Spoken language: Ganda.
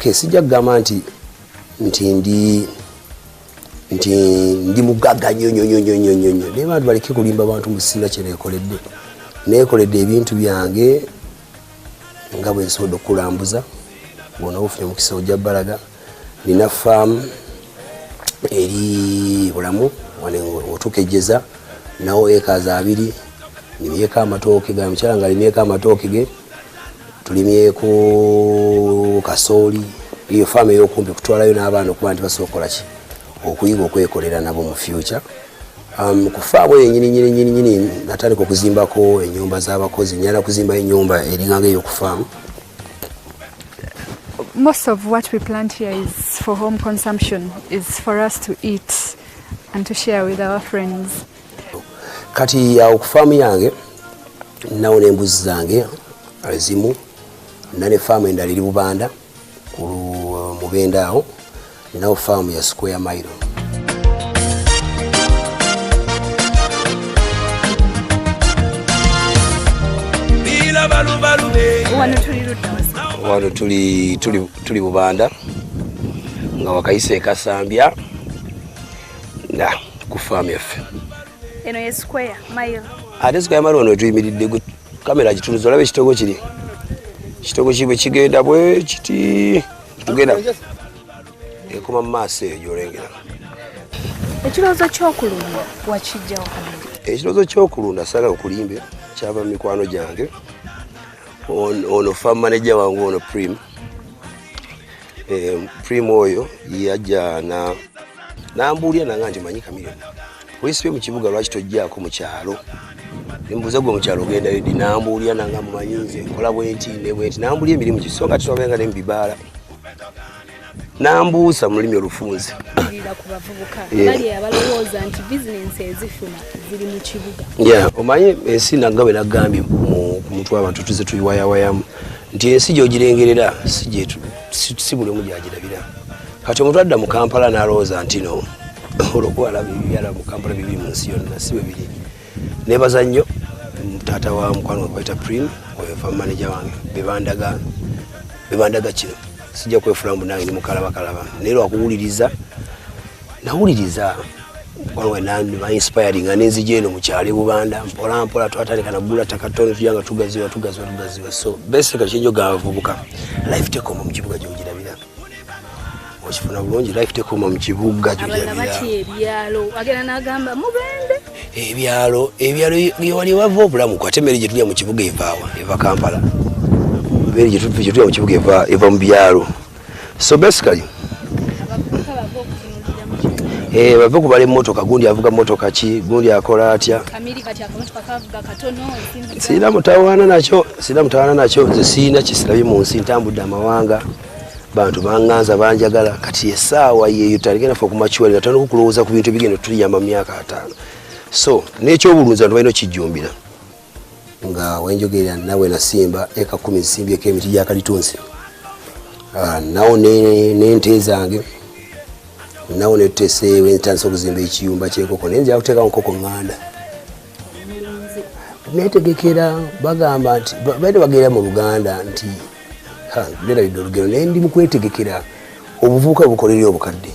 okay sijja kugamba nti ndi mugagga nnyo naye bantu baleke kulimba bantu mu kiseera kye neekoledde ebintu byange nga bwe nsobodde okukulambuza bw'onooba ofunye omukisa ojja balaga nina faamu eri bulamu otuukejjeza nawo acres 2 nimyeko amatooke ga mukyala nga alimyeko amatooke ge tulimyeko kasooli iyo faamu ey'okumpi kutwalayo n'abaana okuba nti basobola okukola ki okuyiga okwekolera nabo mu future ku faamu eyo nyini natandika okuzimbako ennyumba z'abakozi nyala kuzimba ennyumba eringanga eyo ku faamu. Most of what we plant here is for home consumption, is for us to eat and to share with our friends. Kati awo ku faamu yange nawo n'embuzi zange ezimu nane faamu endala eri Bubanda ku Mubenda awo ninawo faamu ya square mile. Wano tuli Bubanda nga wakayise ekasambya nga ku faamu yaffe. Eno ye square mile. Ate square mile wano tuyimiridde kamera gitunuza olabe ekitogo kiri. Ekitogo kibwe kigenda bwe kiti tugenda ekoma mu maaso eyo gy'olengera. Ekirowoozo ky'okulunda wakijja wakati? Ekirowoozo ky'okulunda saagala okulimbe kyava mu mikwano gyange. Ono farm manager wangu ono Prim oyo yajja nambuulira nanga nti manyi Chameleon wesibe mu kibuga lwaki tojjaako mu kyalo nembuuza gwe mu kyalo ogenda yedi nambuulira nanga mumanyi nze nkola bwenti nambuulira emirimu kisonga titobenga nembibaala nambuusa mu lulimi olufunze bali abalowooza nti bizinensi ezifuna ziri mu kibuga. Omanyi ensi nagga bwe nagambye ku mutwe w'abantu tuze tuyiwayawayamu nti ensi gy'ogirengerera si buli omu gyagirabira. Kati omuntu adda mu Kampala n'alowooza nti no olwokuba ebyala mu Kampala bibiri mu nsi yonna si bwe biri. Neebaza nnyo taata wa mukwano we bayita Prim oyo farm manager wange bebandaga kino sijja kwefulambu nange ni mukalabakalaba naye lwakuwuliriza nawuliriza waliwo nandi inspiring nga nenzija eno mu kyalo Bubanda mpola mpola twatandika nagula takatono tujanga tugaziwa so basically kinjoga abavubuka life take home mu kibuga gy'ogirabira okifuna bulungi life take home mu kibuga gy'ogirabira. Ebyalo agenda n'agamba mugende ebyalo wali wava obulamu kwate emmere gye tulya mu kibuga eva Kampala emmere gye tulya mu kibuga eva mu byalo so basically bave kubala emmotoka gundi avuga mmotoka ki gundi akola atya sirina mutawaana nakyo nze sirina kisirabye mu nsi ntambudde amawanga bantu banganza banjagala kati essaawa yeyo taligenda fe okumakiwali nga tulina okulowooza ku bintu bigenda tuliyamba mu myaka 5 so n'ekyobulunzi abantu balina okijjumbira nga wenjogerera nawe nasimba eka 10 nsimbyeko emiti gya kalitunsi nawo n'ente zange nawo netutese wentandise okuzimba ekiyumba ky'enkoko naye nzira kuteekawo nkoko ŋŋanda netegekera bagamba nti baite bagenda mu Luganda nti lerabidde olugero naye ndi mu kwetegekera obuvubuka bukolerera obukadde.